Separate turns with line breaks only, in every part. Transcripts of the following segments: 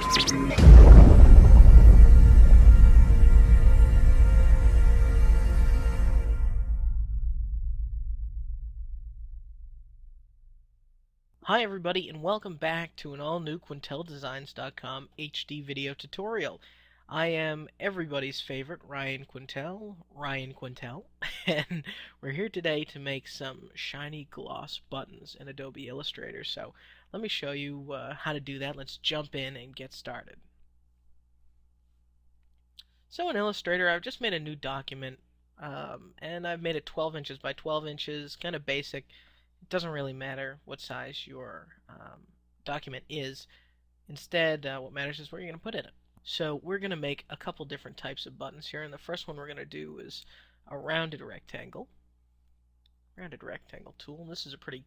Hi everybody, and welcome back to an all-new QuintelDesigns.com HD video tutorial. I am everybody's favorite Ryan Quintel, and we're here today to make some shiny gloss buttons in Adobe Illustrator. So let me show you how to do that. Let's jump in and get started. So in Illustrator, I've just made a new document, and I've made it 12 inches by 12 inches, kind of basic. It doesn't really matter what size your document is. Instead, what matters is where you're going to put it. So we're going to make a couple different types of buttons here, and the first one we're going to do is a rounded rectangle tool. And this is a pretty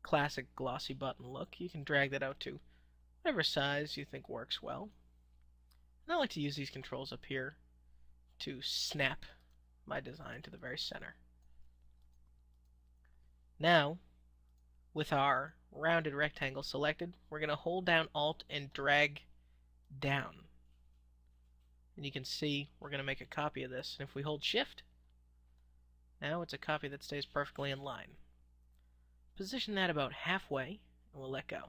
classic glossy button look. You can drag that out to whatever size you think works well. And I like to use these controls up here to snap my design to the very center. Now, with our rounded rectangle selected, we're going to hold down Alt and drag down. And you can see we're going to make a copy of this. And if we hold Shift, now it's a copy that stays perfectly in line. Position that about halfway, and we'll let go.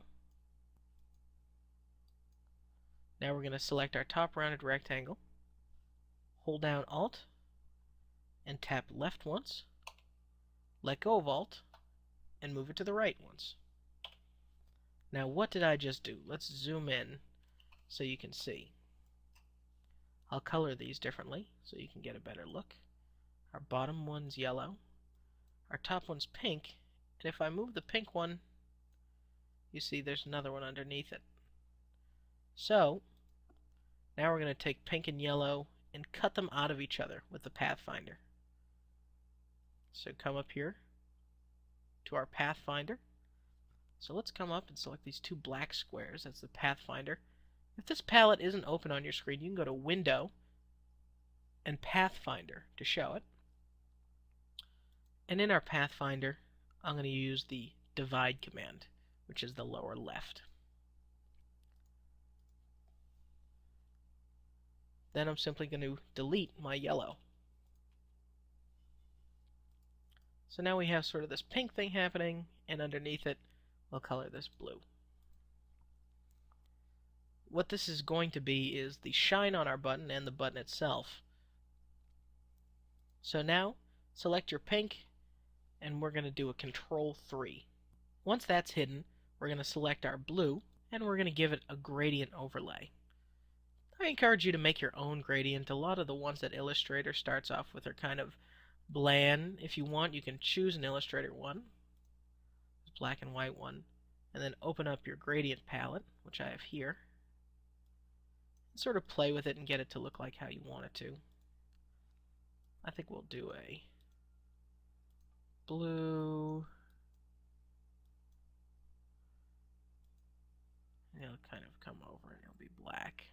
Now we're going to select our top rounded rectangle, hold down Alt, and tap left once, let go of Alt, and move it to the right once. Now what did I just do? Let's zoom in so you can see. I'll color these differently so you can get a better look. Our bottom one's yellow, our top one's pink, and if I move the pink one, you see there's another one underneath it. So now we're going to take pink and yellow and cut them out of each other with the pathfinder. So come up here to our pathfinder. So let's come up and select these two black squares. That's the pathfinder. If this palette isn't open on your screen, you can go to Window and Pathfinder to show it. And in our pathfinder, I'm going to use the divide command, which is the lower left. Then I'm simply going to delete my yellow. So now we have sort of this pink thing happening, and underneath it, we'll color this blue. What this is going to be is the shine on our button and the button itself. So now, select your pink, and we're going to do a Control 3. Once that's hidden, we're going to select our blue, and we're going to give it a gradient overlay. I encourage you to make your own gradient. A lot of the ones that Illustrator starts off with are kind of bland. If you want, you can choose an Illustrator one, black and white one, and then open up your gradient palette, which I have here, and sort of play with it and get it to look like how you want it to. I think we'll do a blue, and it'll kind of come over and it'll be black.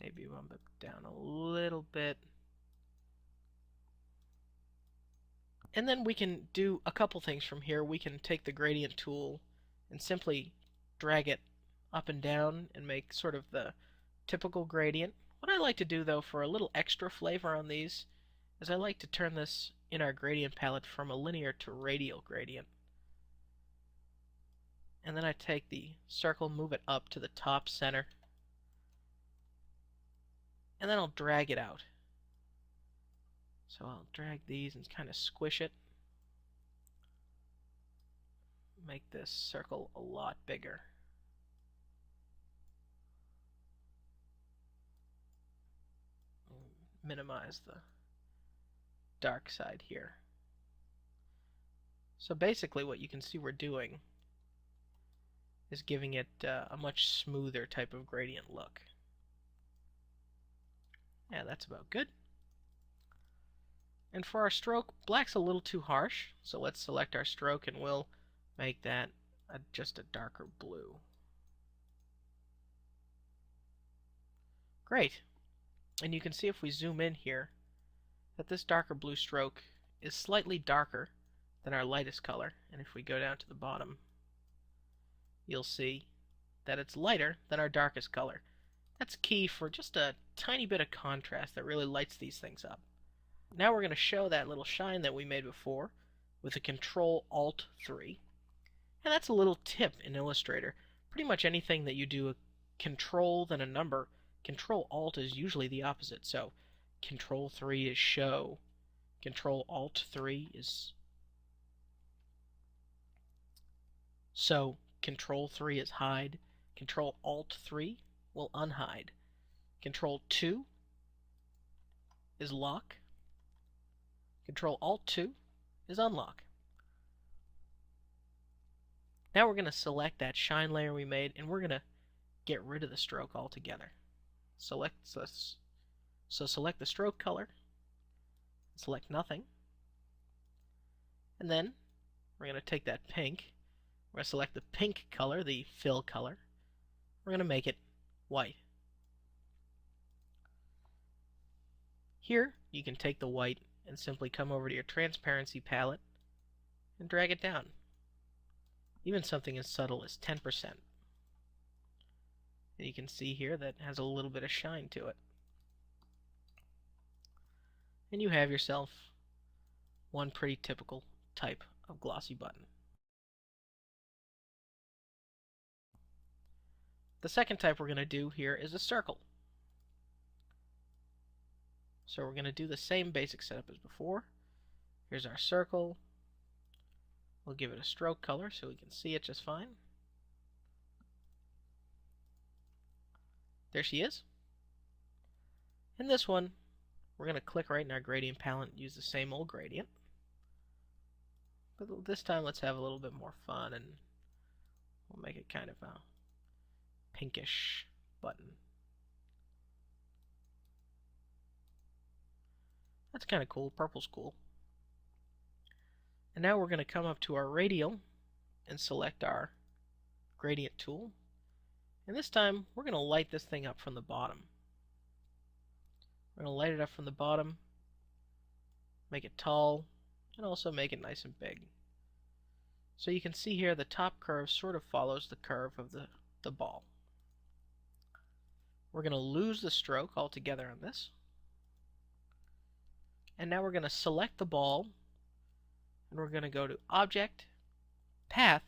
Maybe bump it down a little bit. And then we can do a couple things from here. We can take the gradient tool and simply drag it up and down and make sort of the typical gradient. What I like to do, though, for a little extra flavor on these, is I like to turn this in our gradient palette from a linear to radial gradient. And then I take the circle, move it up to the top center, and then I'll drag it out. So I'll drag these and kind of squish it. Make this circle a lot bigger. Minimize the dark side here. So basically what you can see we're doing is giving it a much smoother type of gradient look. Yeah, that's about good. And for our stroke, black's a little too harsh, so let's select our stroke and we'll make that just a darker blue. Great. And you can see if we zoom in here that this darker blue stroke is slightly darker than our lightest color. And if we go down to the bottom, you'll see that it's lighter than our darkest color. That's key for just a tiny bit of contrast that really lights these things up. Now we're going to show that little shine that we made before with a Control-Alt-3. And that's a little tip in Illustrator. Pretty much anything that you do a Control then a number, Control-Alt is usually the opposite. So Control-3 is show, Control-Alt-3 is so Control-3 is hide, Control-Alt-3 will unhide, Control-2 is lock, Control-Alt-2 is unlock. Now we're going to select that shine layer we made, and we're going to get rid of the stroke altogether. Select the stroke color, select nothing, and then we're going to take that pink, we're going to select the pink color, the fill color, we're going to make it white. Here you can take the white and simply come over to your transparency palette and drag it down. Even something as subtle as 10%. And you can see here that has a little bit of shine to it. And you have yourself one pretty typical type of glossy button. The second type we're going to do here is a circle. So we're going to do the same basic setup as before. Here's our circle. We'll give it a stroke color so we can see it just fine. There she is. In this one, we're going to click right in our gradient palette and use the same old gradient. But this time let's have a little bit more fun and we'll make it kind of a pinkish button. That's kind of cool. Purple's cool. And now we're going to come up to our radial and select our gradient tool. And this time we're going to light this thing up from the bottom. We're going to light it up from the bottom, make it tall, and also make it nice and big. So you can see here the top curve sort of follows the curve of the ball. We're going to lose the stroke altogether on this. And now we're going to select the ball, and we're going to go to Object, Path,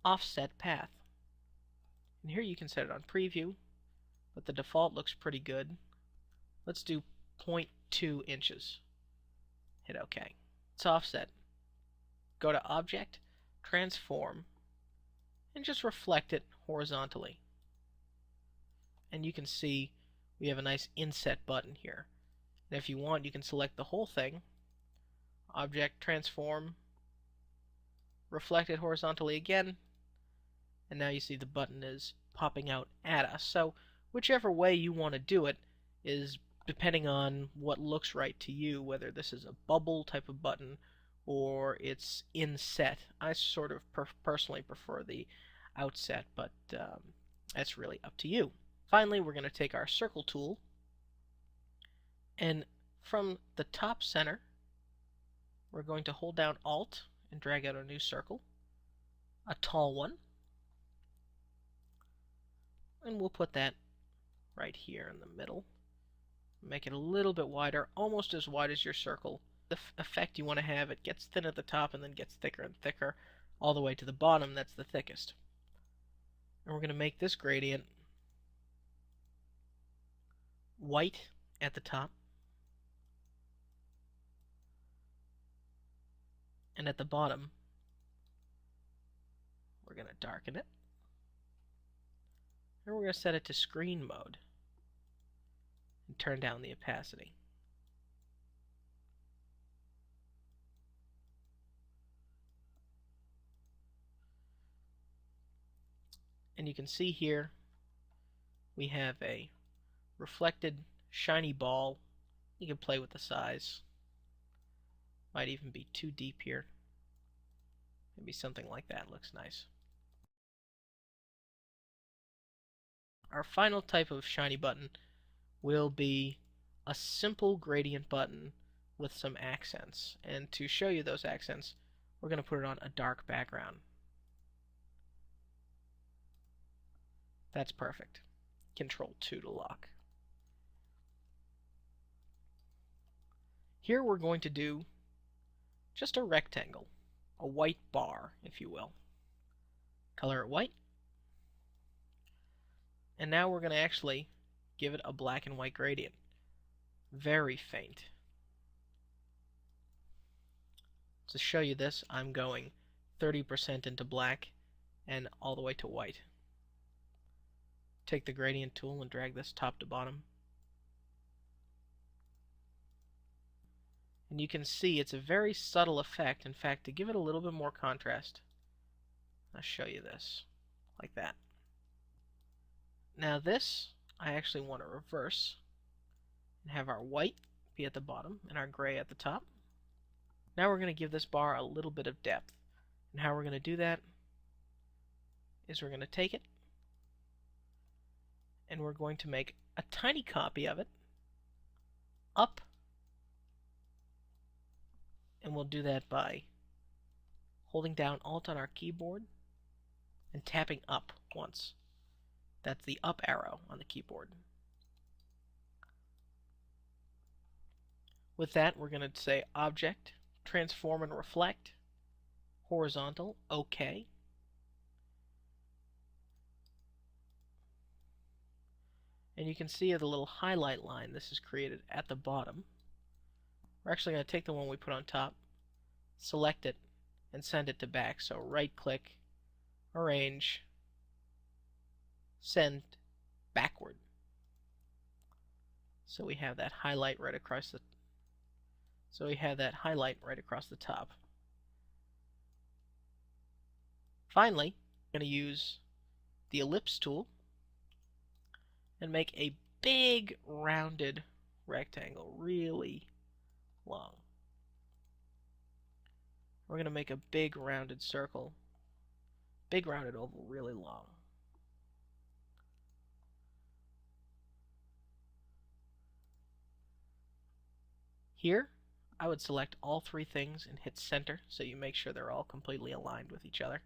Offset Path. And here you can set it on Preview, but the default looks pretty good. Let's do 0.2 inches. Hit OK. It's offset. Go to Object, Transform, and just reflect it horizontally. And you can see we have a nice inset button here. And if you want, you can select the whole thing, Object, Transform, reflect it horizontally again, and now you see the button is popping out at us. So whichever way you want to do it is depending on what looks right to you, whether this is a bubble type of button or it's inset. I sort of personally prefer the outset, but that's really up to you. Finally, we're going to take our circle tool, and from the top center, we're going to hold down Alt and drag out a new circle, a tall one, and we'll put that right here in the middle. Make it a little bit wider, almost as wide as your circle. The effect you want to have, it gets thin at the top and then gets thicker and thicker all the way to the bottom. That's the thickest. And we're going to make this gradient white at the top, and at the bottom we're going to darken it, and we're going to set it to screen mode and turn down the opacity. And you can see here we have a reflected shiny ball. You can play with the size. Might even be too deep here. Maybe something like that looks nice. Our final type of shiny button will be a simple gradient button with some accents. And to show you those accents, we're going to put it on a dark background. That's perfect. Control 2 to lock. Here we're going to do just a rectangle, a white bar, if you will. Color it white. And now we're going to actually give it a black and white gradient. Very faint. To show you this, I'm going 30% into black and all the way to white. Take the gradient tool and drag this top to bottom. And you can see it's a very subtle effect. In fact, to give it a little bit more contrast, I'll show you this, like that. Now this, I actually want to reverse and have our white be at the bottom and our gray at the top. Now we're going to give this bar a little bit of depth. And how we're going to do that is we're going to take it and we're going to make a tiny copy of it up, and we'll do that by holding down Alt on our keyboard and tapping up once. That's the up arrow on the keyboard. With that, we're going to say Object, Transform and Reflect, Horizontal, OK. And you can see the little highlight line this is created at the bottom. We're actually going to take the one we put on top, select it, and send it to back. So right-click, Arrange, Send Backward. So we have that highlight right across the top. Finally, I'm going to use the ellipse tool and make a big rounded rectangle, really long. We're going to make a big rounded circle, big rounded oval, really long. Here, I would select all three things and hit center so you make sure they're all completely aligned with each other.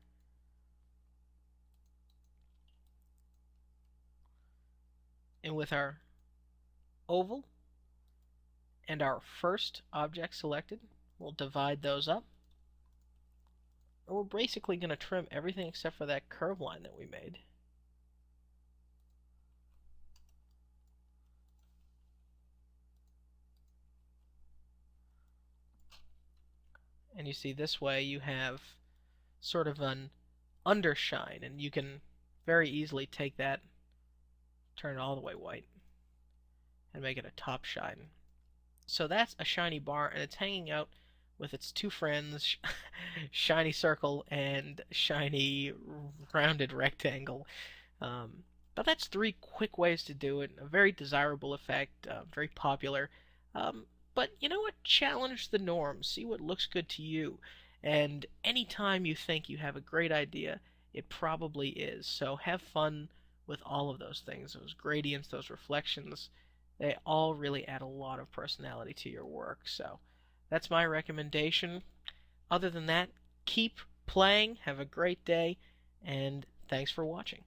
And with our oval and our first object selected, we'll divide those up. And we're basically going to trim everything except for that curve line that we made. And you see this way you have sort of an undershine, and you can very easily take that, turn it all the way white, and make it a top shine. So that's a shiny bar, and it's hanging out with its two friends, shiny circle and shiny rounded rectangle. But that's 3 quick ways to do it. A very desirable effect, very popular. But you know what? Challenge the norm. See what looks good to you. And anytime you think you have a great idea, it probably is. So have fun with all of those things. Those gradients, those reflections, they all really add a lot of personality to your work. So that's my recommendation. Other than that, keep playing, have a great day, and thanks for watching.